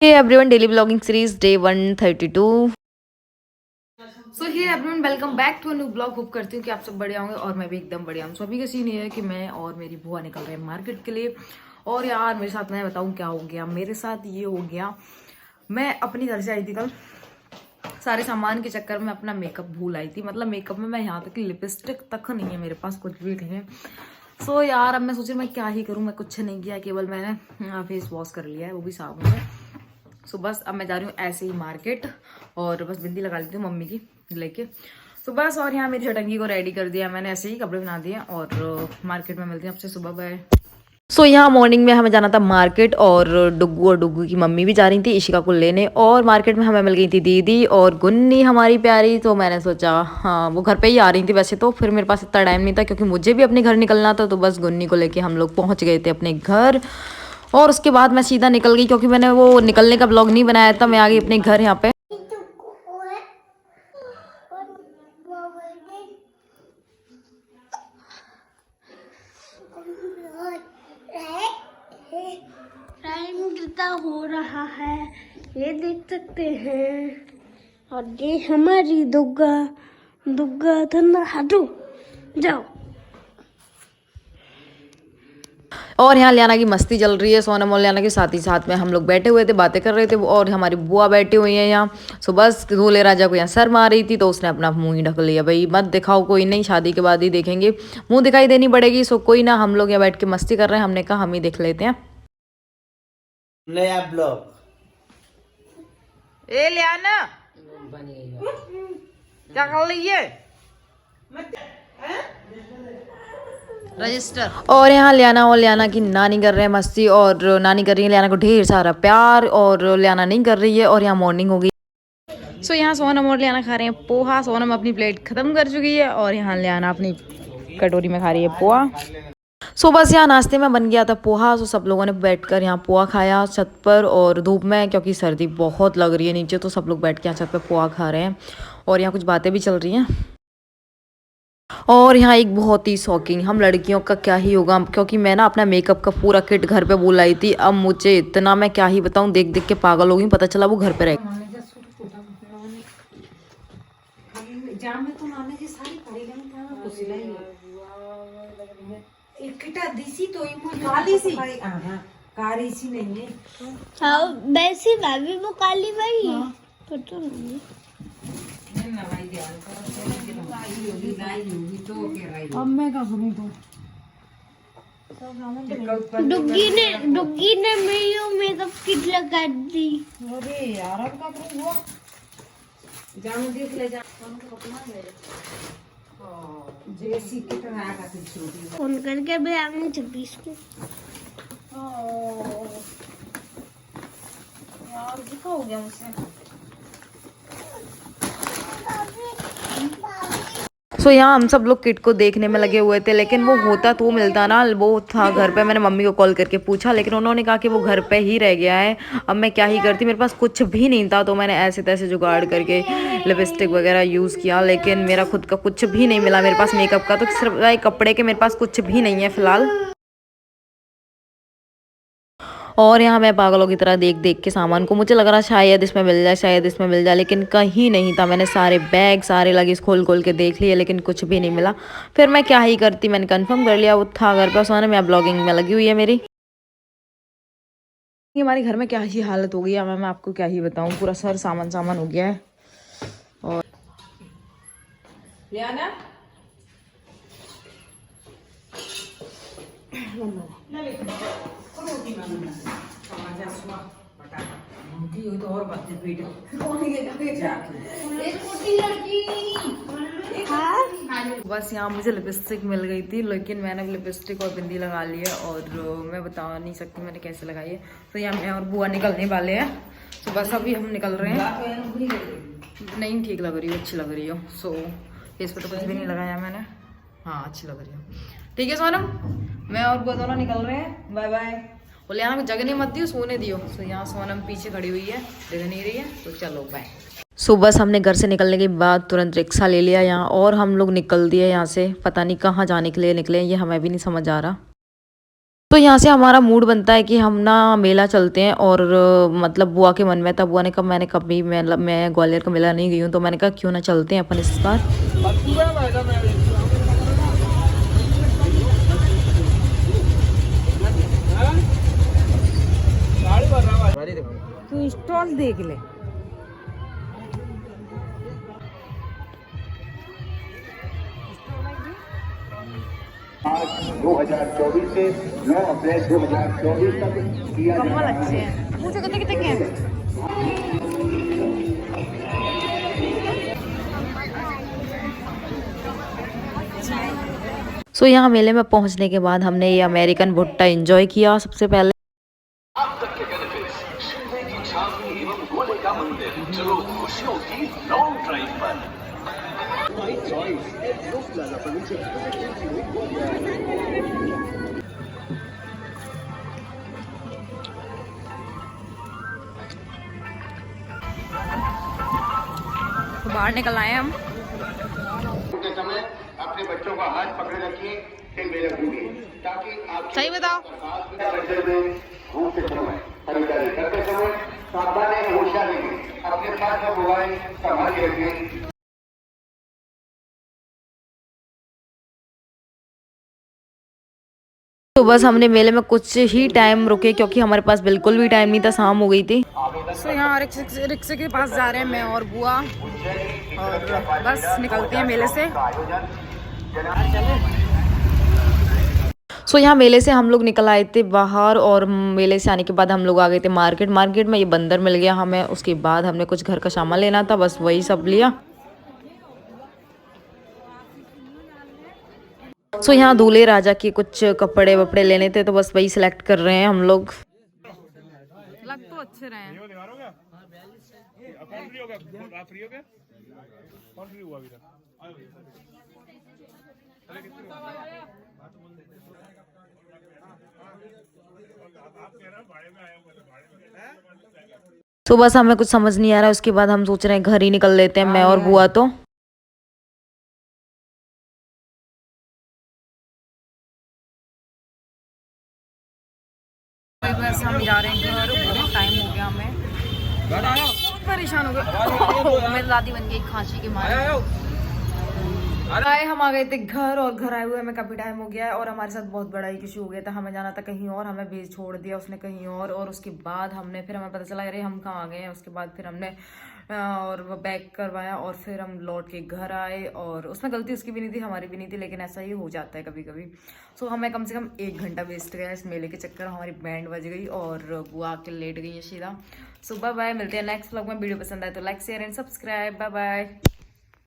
Hey everyone, daily blogging series day 132। So hey everyone, welcome back to a new blog. Hope करती हूँ कि आप सब बढ़िया होंगे और मैं भी एकदम बढ़िया हूँ। सो अभी का सीन ये है कि मैं और मेरी बुआ निकल रहे हैं मार्केट के लिए। और यार मेरे साथ, मैं बताऊँ क्या हो गया मेरे साथ। ये हो गया, मैं अपनी घर से आई थी कल, सारे सामान के चक्कर में अपना मेकअप भूल आई थी। मतलब मेकअप में मैं यहाँ तक लिपस्टिक तक नहीं है मेरे पास, कुछ भी नहीं है। सो यार अब मैं सोची मैं क्या ही करूँ। मैं कुछ नहीं किया, केवल मैंने फेस वॉश कर लिया है, वो भी साबुन से। सो बस अब मैं जा रही हूँ ऐसे ही मार्केट और बस बिंदी लगा लेती हूँ मम्मी की लेके। सो बस, और यहाँ मेरी चटंगी को रेडी कर दिया मैंने, ऐसे ही कपड़े बना दिए और मार्केट में मिलती हूँ आपसे सुबह। बाय। सो यहाँ मॉर्निंग में हमें जाना था मार्केट और डुग्गू और डुग्गू की मम्मी भी जा रही थी इशिका को लेने। और मार्केट में हमें मिल गई थी दीदी और गुन्नी हमारी प्यारी। तो मैंने सोचा हाँ, वो घर पे ही आ रही थी वैसे तो, फिर मेरे पास इतना टाइम नहीं था क्योंकि मुझे भी अपने घर निकलना था। तो बस गुन्नी को लेके हम लोग पहुँच गए थे अपने घर। और उसके बाद मैं सीधा निकल गई क्योंकि मैंने वो निकलने का ब्लॉग नहीं बनाया था। मैं आ गई अपने घर यहाँ पे। टाइम कितना हो रहा है ये देख सकते हैं। और ये हमारी दुर्गा दुर्गा धंधा हटो जाओ। और यहाँ लियाना की मस्ती चल रही है। सोनम और लियाना के साथ ही साथ में हम लोग बैठे हुए थे, बातें कर रहे थे। और हमारी बुआ बैठी हुई है यहाँ। सो बस दूल्हे राजा को यहाँ सर मार रही थी तो उसने अपना मुंह ही ढक लिया। भाई मत दिखाओ, कोई नहीं, शादी के बाद ही देखेंगे, मुंह दिखाई देनी पड़ेगी। सो कोई ना, हम लोग यहाँ बैठ के मस्ती कर रहे हैं। हमने कहा हम ही देख लेते हैं नया ब्लॉग। ए लियाना क्या कर रही है रजिस्टर। और यहाँ लियाना और लियाना की नानी कर रहे हैं मस्ती, और नानी कर रही है लियाना को ढेर सारा प्यार, और लियाना नहीं कर रही है। और यहाँ मॉर्निंग हो गई। सो यहाँ सोनम और लियाना खा रहे हैं पोहा। सोनम अपनी प्लेट खत्म कर चुकी है और यहाँ लियाना अपनी कटोरी में खा रही है पोहा। सो बस यहाँ नाश्ते में बन गया था पोहा। सो सब लोगों ने बैठकर यहाँ पोहा खाया छत पर और धूप में, क्योंकि सर्दी बहुत लग रही है नीचे। तो सब लोग बैठ के यहाँ छत पर पोहा खा रहे हैं और यहाँ कुछ बातें भी चल रही हैं। और यहाँ एक बहुत ही शौकीन, हम लड़कियों का क्या ही होगा, क्योंकि मैं ना अपना मेकअप का पूरा किट घर पे बुलाई थी। अब मुझे इतना, मैं क्या ही बताऊँ, देख देख के पागल हो गई। पता चला वो घर पे रह हाँ वैसी भाभी वो काली भाई पता नहीं। डुग्गी ने मेरी मेकअप किट लगा दी। अरे यार अब क्या करूँ, जानो देख ले जा। फोन करके भी आगे 26 को। यार क्या हो गया मुझसे। सो यहाँ हम सब लोग किट को देखने में लगे हुए थे, लेकिन वो होता तो मिलता ना, वो था घर पे। मैंने मम्मी को कॉल करके पूछा, लेकिन उन्होंने कहा कि वो घर पे ही रह गया है। अब मैं क्या ही करती, मेरे पास कुछ भी नहीं था। तो मैंने ऐसे तैसे जुगाड़ करके लिपस्टिक वगैरह यूज़ किया, लेकिन मेरा खुद का कुछ भी नहीं मिला मेरे पास मेकअप का। तो सिर्फ कपड़े के मेरे पास कुछ भी नहीं है फिलहाल। और यहाँ मैं पागलों की तरह देख देख के सामान को, मुझे लग रहा शायद इसमें मिल जाए, शायद इसमें मिल जाए, लेकिन कहीं नहीं था। मैंने सारे बैग, सारे लगेज खोल खोल के देख लिए, लेकिन कुछ भी नहीं मिला। फिर मैं क्या ही करती, मैंने कंफर्म कर लिया वो था घर पर। सोना मैं ब्लॉगिंग में लगी हुई है मेरी। हमारे घर में क्या ही हालत हो गई है, मैं आपको क्या ही बताऊँ। पूरा सर सामान सामान हो गया है। और लियाना बस यहाँ मुझे लिपस्टिक मिल गई थी, लेकिन मैंने लिपस्टिक और बिंदी लगा ली है और मैं बता नहीं सकती मैंने कैसे लगाई है। तो यहाँ मैं और बुआ निकलने वाले हैं। तो बस अभी हम निकल रहे हैं। नहीं ठीक लग रही हो, अच्छी लग रही हो। सो फेस पे तो कुछ भी नहीं लगाया मैंने। हाँ अच्छी लग रही हो। ठीक है सोनम, मैं और बुआ दोनों निकल रहे हैं। Bye bye. बोले यहाँ जगह नहीं मत दियो, सोने दियो। तो यहाँ सोनम पीछे खड़ी हुई है, दिख नहीं रही है। तो चलो बाय। सुबह हमने घर से निकलने के बाद तुरंत रिक्शा ले लिया यहाँ, और हम लोग निकल दिए यहाँ से। पता नहीं कहाँ जाने के लिए निकले, ये हमें भी नहीं समझ आ रहा। तो यहाँ से हमारा मूड बनता है कि हम ना मेला चलते हैं। और मतलब बुआ के मन में था, बुआ ने कहा मैंने कभी मैं ग्वालियर का मेला नहीं गई हूँ, तो मैंने कहा क्यों ना चलते हैं अपन इस बार। तू स्टॉल देख ले। आज 2024 से 9 अप्रैल 2024 तक किया जा कम्बल रहा अच्छे है। हैं, मुझे कितने कितने के हैं। सो यहाँ मेले में पहुँचने के बाद हमने ये अमेरिकन भुट्टा एंजॉय किया सबसे पहले। तो बाहर निकल आए हम। के समय अपने बच्चों का हाथ पकड़े रखिए, फिर मेरे घूमिए, ताकि आप सही बताओ। घूमते समय खरीदारी करते समय सावधानी और होशियारी में अपने साथ में मोबाइल संभाल के रखिए। तो बस हमने मेले में कुछ ही टाइम रुके क्योंकि हमारे पास बिल्कुल भी टाइम नहीं था, शाम हो गई थी। तो यहाँ रिक्शे के पास जा रहे हैं मैं और बुआ, और बस निकलते हैं मेले से। सो यहाँ मेले से हम लोग निकल आए थे बाहर, और मेले से आने के बाद हम लोग आ गए थे मार्केट में ये बंदर मिल गया हमें। उसके बाद हमने कुछ घर का सामान लेना था, बस वही सब लिया। सो यहाँ दूल्हे राजा के कुछ कपड़े वपड़े लेने थे, तो बस वही सिलेक्ट कर रहे हैं हम लोग। लग तो अच्छे रहे हैं। तो बस हमें कुछ समझ नहीं आ रहा है, उसके बाद हम सोच रहे हैं घर ही निकल लेते हैं मैं और बुआ। तो बस हम जा रहे हैं घर, बहुत टाइम हो गया हमें, बहुत परेशान हो गए। मैं दादी बन गई खांसी के मारे। हम आ गए थे घर, और घर आए हुए हमें काफी टाइम हो गया है, और हमारे साथ बहुत बड़ा एक इशू हो गया था। हमें जाना था कहीं और, हमें भेज छोड़ दिया उसने कहीं और उसके बाद फिर हमें पता चला अरे हम कहाँ आ गए हैं। उसके बाद फिर हमने और वो बैक करवाया, और फिर हम लौट के घर आए। और उसमें गलती उसकी भी नहीं थी, हमारी भी नहीं थी, लेकिन ऐसा ही हो जाता है कभी कभी। सो हमें कम से कम 1 घंटा वेस्ट गया इस मेले के चक्कर। हमारी बैंड बज गई और बुआ आके लेट गई है सीधा। सो बाय बाय, मिलते हैं नेक्स्ट व्लॉग में। वीडियो पसंद आए तो like share and subscribe. Bye bye.